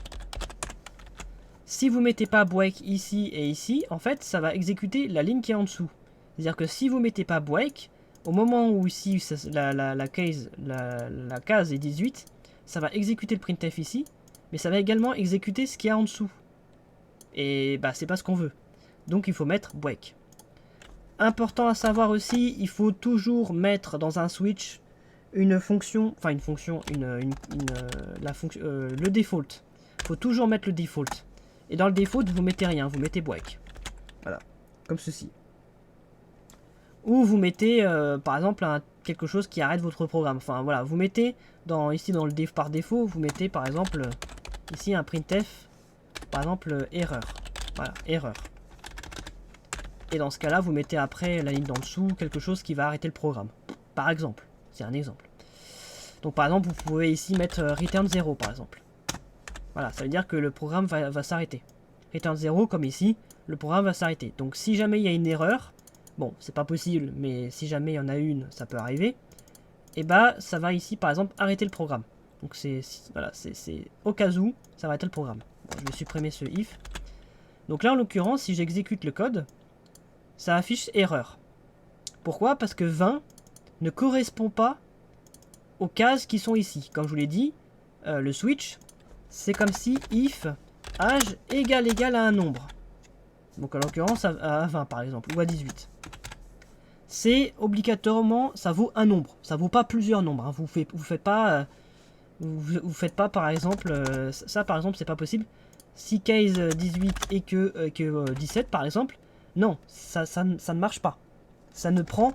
Si vous mettez pas break ici et ici, en fait, ça va exécuter la ligne qui est en dessous. C'est-à-dire que si vous mettez pas break, au moment où ici la case est 18, ça va exécuter le printf ici, mais ça va également exécuter ce qu'il y a en dessous. Et bah c'est pas ce qu'on veut. Donc il faut mettre break. Important à savoir aussi, il faut toujours mettre dans un switch une fonction, enfin une fonction, le default. Il faut toujours mettre le default. Et dans le default, vous mettez rien, vous mettez break. Voilà, comme ceci. Ou vous mettez, par exemple, quelque chose qui arrête votre programme. Enfin voilà, vous mettez, ici dans le par défaut, vous mettez par exemple, ici un printf, par exemple, erreur. Voilà, erreur. Et dans ce cas-là, vous mettez après la ligne d'en dessous, quelque chose qui va arrêter le programme. Par exemple, c'est un exemple. Donc par exemple, vous pouvez ici mettre return 0 par exemple. Voilà, ça veut dire que le programme va s'arrêter. Return 0, comme ici, le programme va s'arrêter. Donc si jamais il y a une erreur, bon, c'est pas possible, mais si jamais il y en a une, ça peut arriver, et bah ça va ici par exemple arrêter le programme. Donc c'est au cas où, ça va arrêter le programme. Bon, je vais supprimer ce if. Donc là en l'occurrence, si j'exécute le code, ça affiche erreur. Pourquoi? Parce que 20 ne correspond pas aux cases qui sont ici. Comme je vous l'ai dit, le switch, c'est comme si if âge égale à un nombre. Donc en l'occurrence à 20 par exemple, ou à 18. C'est obligatoirement, ça vaut un nombre. Ça vaut pas plusieurs nombres. Hein. Vous faites pas par exemple, ça par exemple c'est pas possible. Si case 18 et que 17 par exemple, non, ça ne marche pas. Ça ne prend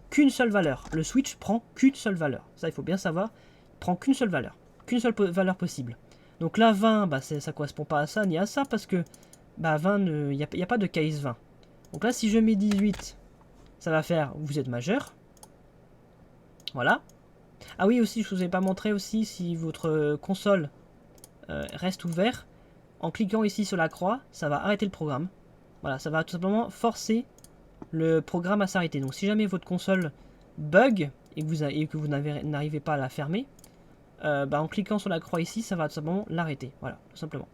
qu'une seule valeur. Le switch prend qu'une seule valeur. Ça, il faut bien savoir. Il prend qu'une seule valeur. Qu'une seule valeur possible. Donc là, 20, bah, ça ne correspond pas à ça ni à ça parce que bah, 20, il n'y a pas de case 20. Donc là, si je mets 18, ça va faire vous êtes majeur. Voilà. Ah oui, aussi, je ne vous ai pas montré aussi si votre console reste ouverte. En cliquant ici sur la croix, ça va arrêter le programme. Voilà, ça va tout simplement forcer le programme à s'arrêter. Donc si jamais votre console bug et que vous n'arrivez pas à la fermer, en cliquant sur la croix ici, ça va tout simplement l'arrêter. Voilà, tout simplement.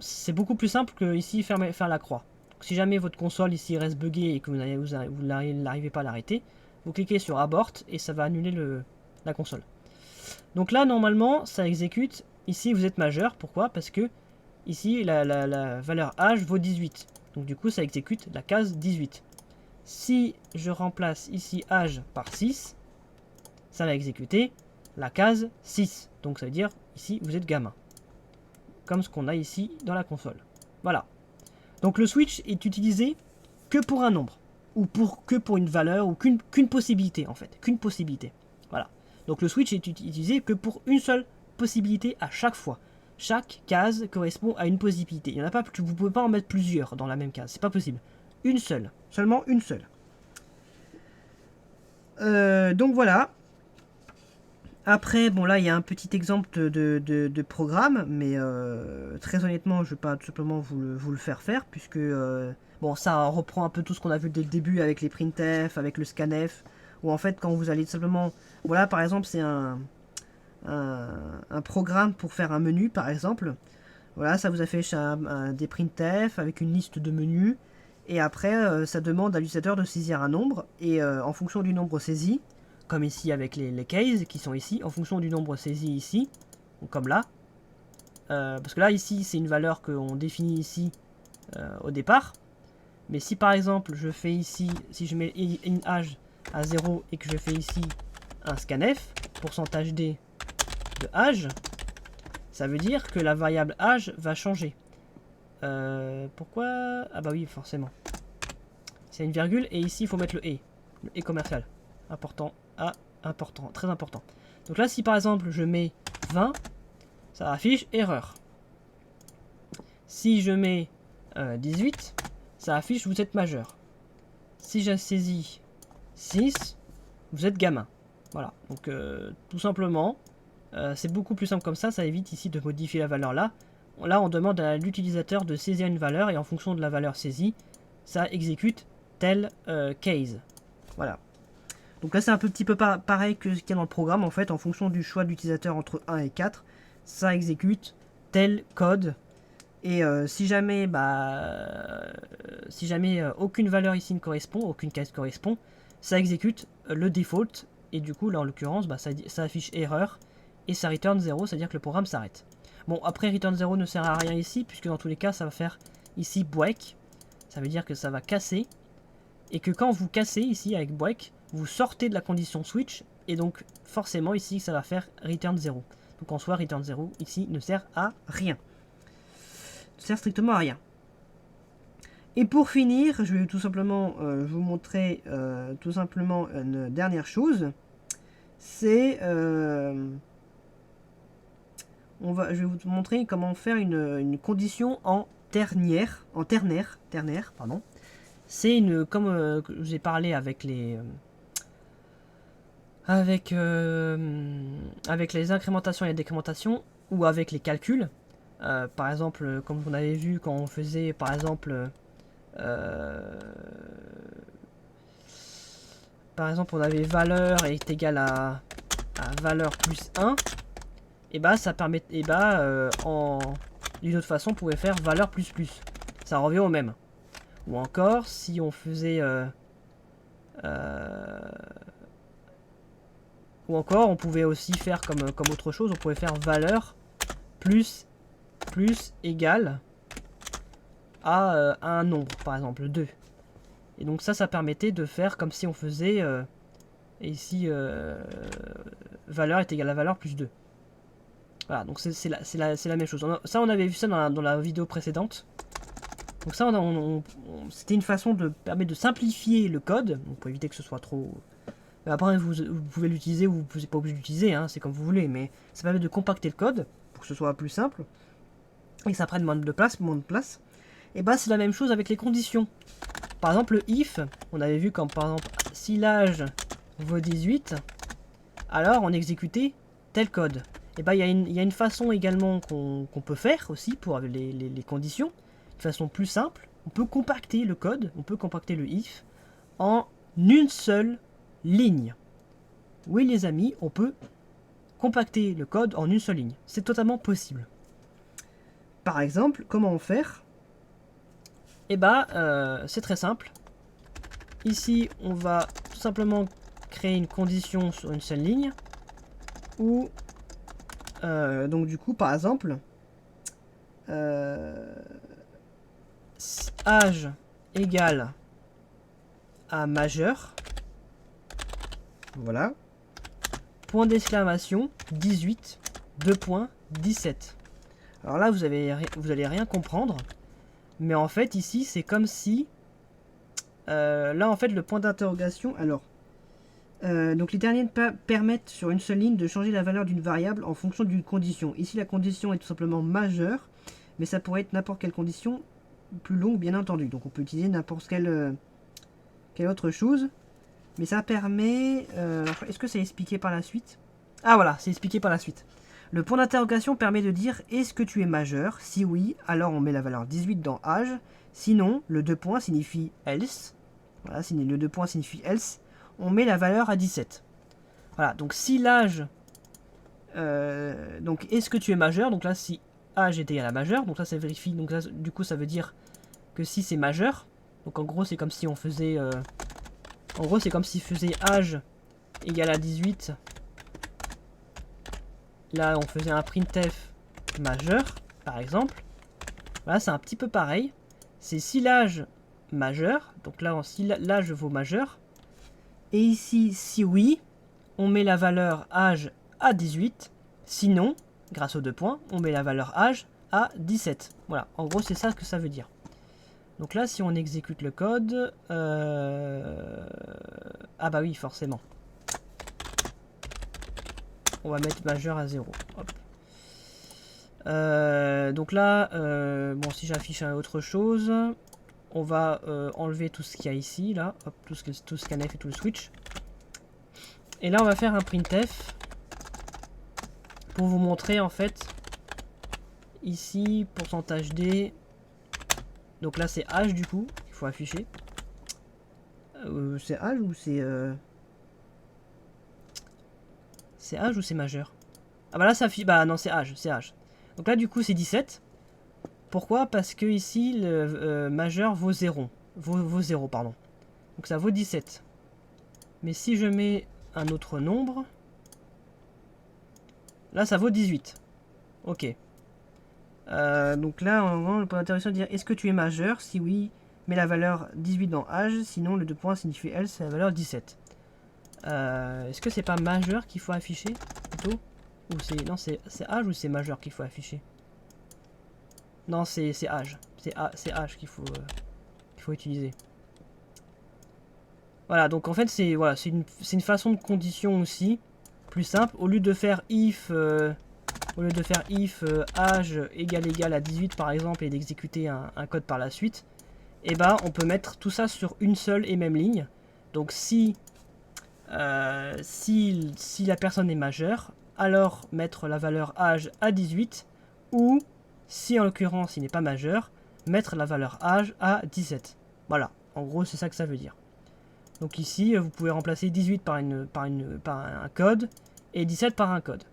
C'est beaucoup plus simple que ici faire la croix. Donc, si jamais votre console ici reste buggée et que vous n'arrivez pas à l'arrêter, vous cliquez sur abort et ça va annuler la console. Donc là, normalement, ça exécute. Ici, vous êtes majeur. Pourquoi? Parce que ici, la valeur âge vaut 18. Donc du coup, ça exécute la case 18. Si je remplace ici âge par 6, ça va exécuter la case 6. Donc ça veut dire, ici, vous êtes gamin. Comme ce qu'on a ici dans la console. Voilà. Donc le switch est utilisé que pour un nombre. Ou que pour une valeur, ou qu'une possibilité, en fait. Qu'une possibilité. Voilà. Donc le switch est utilisé que pour une seule possibilité à chaque fois. Chaque case correspond à une possibilité. Il y en a pas, vous ne pouvez pas en mettre plusieurs dans la même case. C'est pas possible. Une seule. Seulement une seule. Donc voilà. Après, bon là, il y a un petit exemple de programme, mais très honnêtement, je ne vais pas tout simplement vous le faire, puisque bon, ça reprend un peu tout ce qu'on a vu dès le début avec les printf, avec le scanf, où en fait, quand vous allez tout simplement, voilà, par exemple, c'est un programme pour faire un menu, par exemple. Voilà, ça vous affiche des printf avec une liste de menus, et après, ça demande à l'utilisateur de saisir un nombre, et en fonction du nombre saisi, comme ici avec les cases qui sont ici, en fonction du nombre saisi ici, comme là, parce que là ici c'est une valeur qu'on définit ici au départ, mais si par exemple je fais ici, si je mets in âge à 0 et que je fais ici un scanf, pourcentage d de âge, ça veut dire que la variable âge va changer. Pourquoi? Ah bah oui, forcément. C'est une virgule et ici il faut mettre le et commercial. Important. Ah, important, très important. Donc là, si par exemple je mets 20, ça affiche erreur. Si je mets 18, ça affiche vous êtes majeur. Si j'ai saisi 6, vous êtes gamin. Voilà, donc tout simplement, c'est beaucoup plus simple comme ça évite ici de modifier la valeur là. Là, on demande à l'utilisateur de saisir une valeur et en fonction de la valeur saisie, ça exécute telle case. Voilà. Donc là c'est un petit peu pareil que ce qu'il y a dans le programme en fait, en fonction du choix d'utilisateur entre 1 et 4, ça exécute tel code. Et si jamais, aucune valeur ici ne correspond, aucune case correspond, ça exécute le default. Et du coup, là en l'occurrence, ça affiche erreur et ça return 0, c'est-à-dire que le programme s'arrête. Bon, après return 0 ne sert à rien ici, puisque dans tous les cas, ça va faire ici break. Ça veut dire que ça va casser. Et que quand vous cassez ici avec break, vous sortez de la condition switch. Et donc, forcément, ici, ça va faire return 0. Donc en soi, return 0 ici ne sert à rien. Sert strictement à rien. Et pour finir, je vais tout simplement vous montrer tout simplement une dernière chose. C'est je vais vous montrer comment faire une condition en ternaire, pardon. C'est une, comme j'ai parlé avec les avec les incrémentations et les décrémentations, ou avec les calculs. Par exemple, comme vous avez vu quand on faisait, par exemple, on avait valeur est égal à valeur plus 1, et bah ça permet, et bah d'une autre façon on pouvait faire valeur plus plus, ça revient au même. Ou encore si on faisait ou encore on pouvait aussi faire comme autre chose, on pouvait faire valeur plus égale à un nombre, par exemple 2. Et donc ça permettait de faire comme si on faisait ici valeur est égale à valeur plus 2. Voilà, donc c'est la même chose. Ça on avait vu ça dans la vidéo précédente. Donc ça c'était une façon de permettre de simplifier le code, donc pour éviter que ce soit trop... Après vous pouvez l'utiliser ou vous n'êtes pas obligé d'utiliser, hein, c'est comme vous voulez, mais ça permet de compacter le code pour que ce soit plus simple et que ça prenne moins de place. Et bah c'est la même chose avec les conditions. Par exemple le if, on avait vu comme par exemple si l'âge vaut 18, alors on exécutait tel code. Et bah il y a une façon également qu'on peut faire aussi pour les conditions, de façon plus simple. On peut compacter le code, on peut compacter le if en une seule ligne. Oui les amis, on peut compacter le code en une seule ligne. C'est totalement possible. Par exemple, comment faire? Et bah c'est très simple. Ici on va tout simplement créer une condition sur une seule ligne. Ou donc du coup par exemple âge égale à majeur. Voilà. Point d'exclamation 18, 2 points, 17. Alors là vous allez rien comprendre. Mais en fait ici c'est comme si là en fait le point d'interrogation, alors donc les derniers permettent sur une seule ligne de changer la valeur d'une variable en fonction d'une condition. Ici la condition est tout simplement majeure, mais ça pourrait être n'importe quelle condition plus longue bien entendu. Donc on peut utiliser n'importe quelle autre chose. Mais ça permet... est-ce que c'est expliqué par la suite? Ah voilà, c'est expliqué par la suite. Le point d'interrogation permet de dire est-ce que tu es majeur? Si oui, alors on met la valeur 18 dans âge. Sinon, le 2 points signifie else. Voilà, le 2 points signifie else. On met la valeur à 17. Voilà, donc si l'âge... donc est-ce que tu es majeur? Donc là, si âge est égal à majeur, donc là ça vérifie. Donc là, du coup, ça veut dire que si c'est majeur. Donc en gros, c'est comme si on faisait... en gros, c'est comme si faisait âge égal à 18. Là, on faisait un printf majeur, par exemple. Voilà, c'est un petit peu pareil. C'est si l'âge majeur, donc là, si l'âge vaut majeur. Et ici, si oui, on met la valeur âge à 18. Sinon, grâce aux 2 points, on met la valeur âge à 17. Voilà, en gros, c'est ça que ça veut dire. Donc là, si on exécute le code... ah bah oui, forcément. On va mettre majeur à 0. Hop. Donc là, bon, si j'affiche autre chose, on va enlever tout ce qu'il y a ici, là. Hop, tout scanf et tout le switch. Et là, on va faire un printf pour vous montrer, en fait, ici, pourcentage D. Donc là, c'est âge, du coup, il faut afficher. C'est âge ou c'est... C'est âge ou c'est majeur? Ah bah là ça affiche... Bah non, c'est âge, c'est âge. Donc là du coup c'est 17. Pourquoi? Parce que ici le majeur vaut 0. Vaut 0, pardon. Donc ça vaut 17. Mais si je mets un autre nombre... Là ça vaut 18. Ok. Donc là, en gros, le point d'interrogation de dire est-ce que tu es majeur? Si oui, mets la valeur 18 dans âge. Sinon, le 2 points signifie elle, c'est la valeur 17. Est-ce que c'est pas majeur qu'il faut afficher plutôt? Ou c'est... Non, c'est âge ou c'est majeur qu'il faut afficher? Non, c'est âge. C'est âge qu'il faut utiliser. Voilà, donc en fait, c'est voilà, une façon de condition aussi, plus simple. Au lieu de faire if... âge égal à 18 par exemple et d'exécuter un code par la suite, et bah on peut mettre tout ça sur une seule et même ligne. Donc si la personne est majeure, alors mettre la valeur âge à 18, ou si en l'occurrence il n'est pas majeur, mettre la valeur âge à 17. Voilà, en gros c'est ça que ça veut dire. Donc ici vous pouvez remplacer 18 par un code et 17 par un code.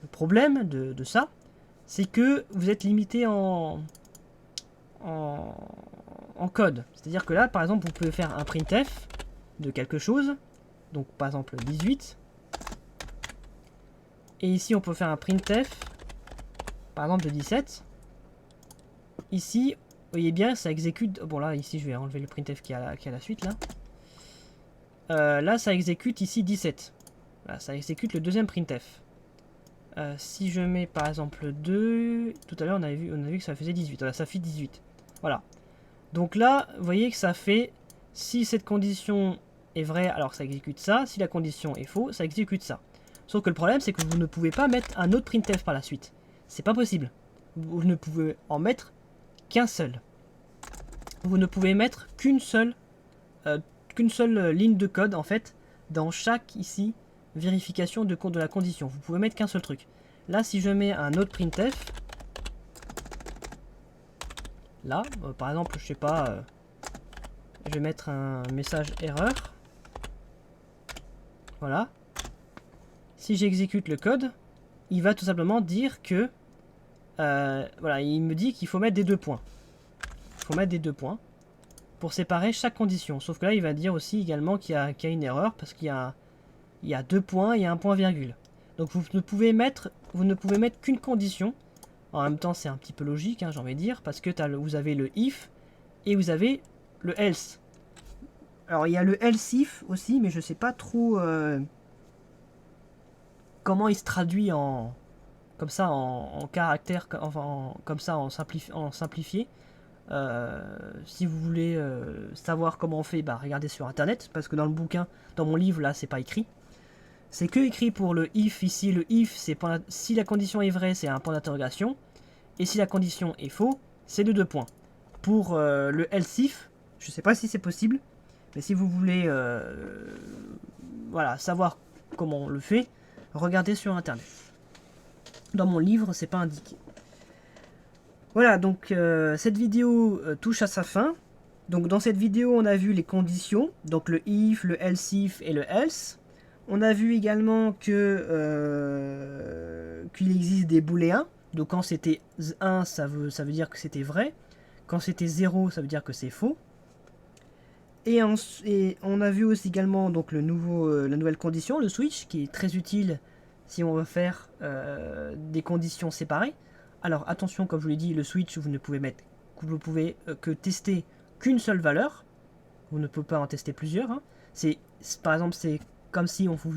Le problème de ça, c'est que vous êtes limité en code. C'est-à-dire que là, par exemple, vous pouvez faire un printf de quelque chose. Donc, par exemple, 18. Et ici, on peut faire un printf, par exemple, de 17. Ici, vous voyez bien, ça exécute... Bon, là, ici, je vais enlever le printf qui est à la suite, là. Là, ça exécute ici 17. Là, ça exécute le deuxième printf. Si je mets par exemple 2, tout à l'heure on a vu que ça faisait 18, voilà, ça fait 18. Voilà. Donc là, vous voyez que ça fait, si cette condition est vraie, alors ça exécute ça, si la condition est faux, ça exécute ça. Sauf que le problème, c'est que vous ne pouvez pas mettre un autre printf par la suite. C'est pas possible. Vous ne pouvez en mettre qu'un seul. Vous ne pouvez mettre qu'une seule ligne de code, en fait, dans chaque, ici, vérification de la condition. Vous pouvez mettre qu'un seul truc. Là, si je mets un autre printf, là, par exemple, je sais pas, je vais mettre un message erreur. Voilà. Si j'exécute le code, il va tout simplement dire que, voilà, il me dit qu'il faut mettre des 2 points. Il faut mettre des 2 points pour séparer chaque condition. Sauf que là, il va dire aussi également qu'il y a une erreur parce qu'il y a 2 points et un point virgule. Donc vous ne pouvez mettre qu'une condition. En même temps, c'est un petit peu logique, hein, j'ai envie de dire, parce que vous avez le if et vous avez le else. Alors il y a le else if aussi, mais je sais pas trop comment il se traduit comme ça en caractère, enfin comme ça en simplifié. Si vous voulez savoir comment on fait, bah regardez sur internet, parce que dans le bouquin, dans mon livre là, c'est pas écrit. C'est que écrit pour le if ici. Le if, c'est si la condition est vraie, c'est un point d'interrogation. Et si la condition est faux, c'est de 2 points. Pour le else if, je sais pas si c'est possible, mais si vous voulez voilà, savoir comment on le fait, regardez sur internet. Dans mon livre, c'est pas indiqué. Voilà, donc cette vidéo touche à sa fin. Donc dans cette vidéo, on a vu les conditions, donc le if, le else if et le else. On a vu également que qu'il existe des booléens. Donc quand c'était 1, ça veut dire que c'était vrai. Quand c'était 0, ça veut dire que c'est faux. Et on a vu aussi également donc la nouvelle condition, le switch, qui est très utile si on veut faire des conditions séparées. Alors attention, comme je vous l'ai dit, le switch, vous ne pouvez que tester qu'une seule valeur. Vous ne pouvez pas en tester plusieurs. Hein. Par exemple, c'est comme si on vous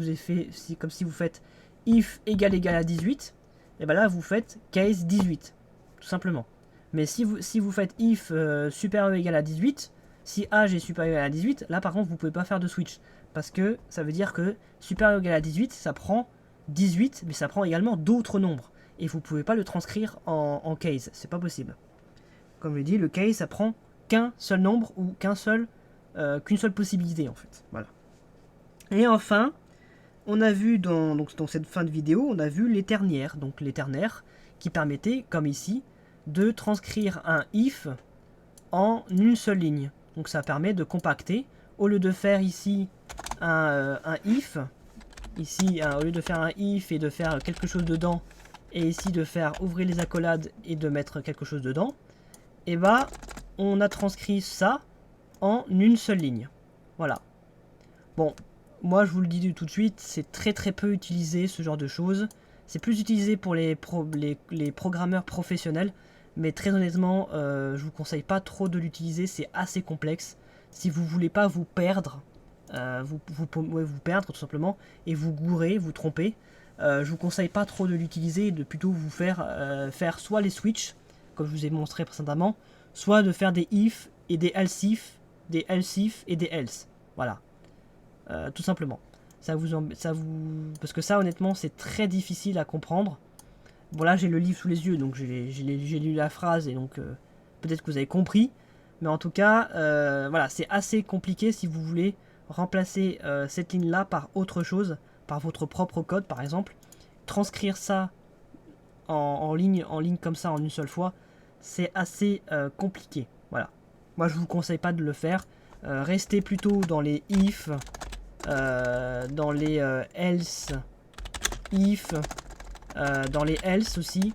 comme si vous faites if égal à 18, et bien là vous faites case 18, tout simplement. Mais si vous faites if supérieur ou égal à 18, si âge est supérieur à 18, là par contre vous pouvez pas faire de switch, parce que ça veut dire que supérieur ou égal à 18, ça prend 18, mais ça prend également d'autres nombres, et vous pouvez pas le transcrire en case, c'est pas possible. Comme je l'ai dit, le case ça prend qu'un seul nombre ou qu'une seule possibilité en fait, voilà. Et enfin, on a vu dans cette fin de vidéo, on a vu les ternaires. Donc les ternaires qui permettaient, comme ici, de transcrire un if en une seule ligne. Donc ça permet de compacter. Au lieu de faire ici un if, ici, hein, au lieu de faire un if et de faire quelque chose dedans, et ici de faire ouvrir les accolades et de mettre quelque chose dedans, et bah on a transcrit ça en une seule ligne. Voilà. Bon, moi je vous le dis tout de suite, c'est très peu utilisé ce genre de choses. C'est plus utilisé pour les programmeurs professionnels, mais très honnêtement, je vous conseille pas trop de l'utiliser, c'est assez complexe. Si vous voulez pas vous perdre, vous perdre tout simplement, et vous gourer, vous tromper, je vous conseille pas trop de l'utiliser, et de plutôt vous faire soit les switches, comme je vous ai montré précédemment, soit de faire des if et des else if, des else if et des else. Voilà. Tout simplement. Parce que ça, honnêtement, c'est très difficile à comprendre. Bon, là, j'ai le livre sous les yeux, donc j'ai lu la phrase, et donc peut-être que vous avez compris. Mais en tout cas, voilà, c'est assez compliqué si vous voulez remplacer cette ligne-là par autre chose, par votre propre code, par exemple. Transcrire ça en ligne comme ça, en une seule fois, c'est assez compliqué. Voilà. Moi, je vous conseille pas de le faire. Restez plutôt dans les if, dans les else, if, dans les else aussi,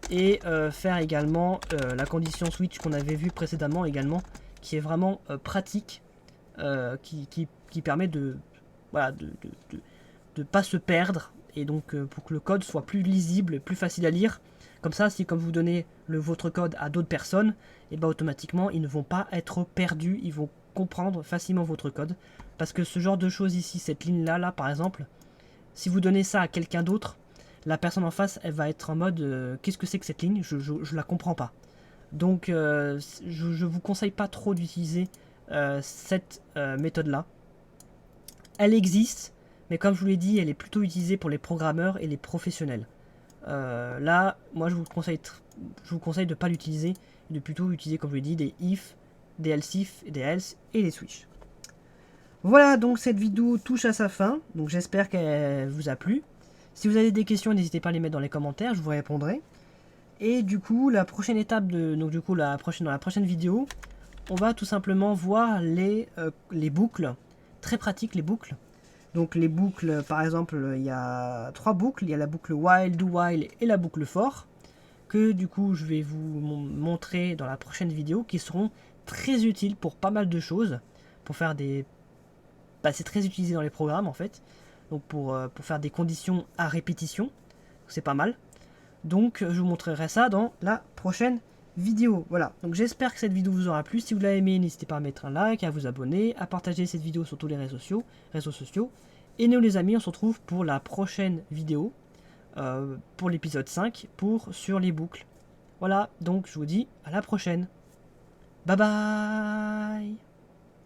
et faire également la condition switch qu'on avait vu précédemment également, qui est vraiment pratique, qui permet de voilà de pas se perdre, et donc pour que le code soit plus lisible, plus facile à lire. Comme ça, si comme vous donnez votre code à d'autres personnes, et ben automatiquement ils ne vont pas être perdus, ils vont comprendre facilement votre code. Parce que ce genre de choses ici, cette ligne là par exemple, si vous donnez ça à quelqu'un d'autre, la personne en face, elle va être en mode qu'est-ce que c'est que cette ligne, je la comprends pas. Donc je vous conseille pas trop d'utiliser cette méthode là. Elle existe, mais comme je vous l'ai dit, elle est plutôt utilisée pour les programmeurs et les professionnels. Là, moi je vous conseille de ne pas l'utiliser, de plutôt utiliser, comme je l'ai dit, des if, des else if, des else et des switch. Voilà, donc cette vidéo touche à sa fin, donc j'espère qu'elle vous a plu. Si vous avez des questions, n'hésitez pas à les mettre dans les commentaires, je vous répondrai. Et du coup, la prochaine étape dans la prochaine vidéo, on va tout simplement voir les boucles, très pratiques les boucles. Donc les boucles, par exemple, il y a 3 boucles, il y a la boucle while, do while et la boucle for, que du coup je vais vous montrer dans la prochaine vidéo, qui seront très utiles pour pas mal de choses, pour faire des... c'est très utilisé dans les programmes en fait, donc pour faire des conditions à répétition, c'est pas mal. Donc je vous montrerai ça dans la prochaine vidéo. Voilà, donc j'espère que cette vidéo vous aura plu. Si vous l'avez aimé, n'hésitez pas à mettre un like, à vous abonner, à partager cette vidéo sur tous les réseaux sociaux. Et nous les amis, on se retrouve pour la prochaine vidéo, pour l'épisode 5, sur les boucles. Voilà, donc je vous dis à la prochaine. Bye bye.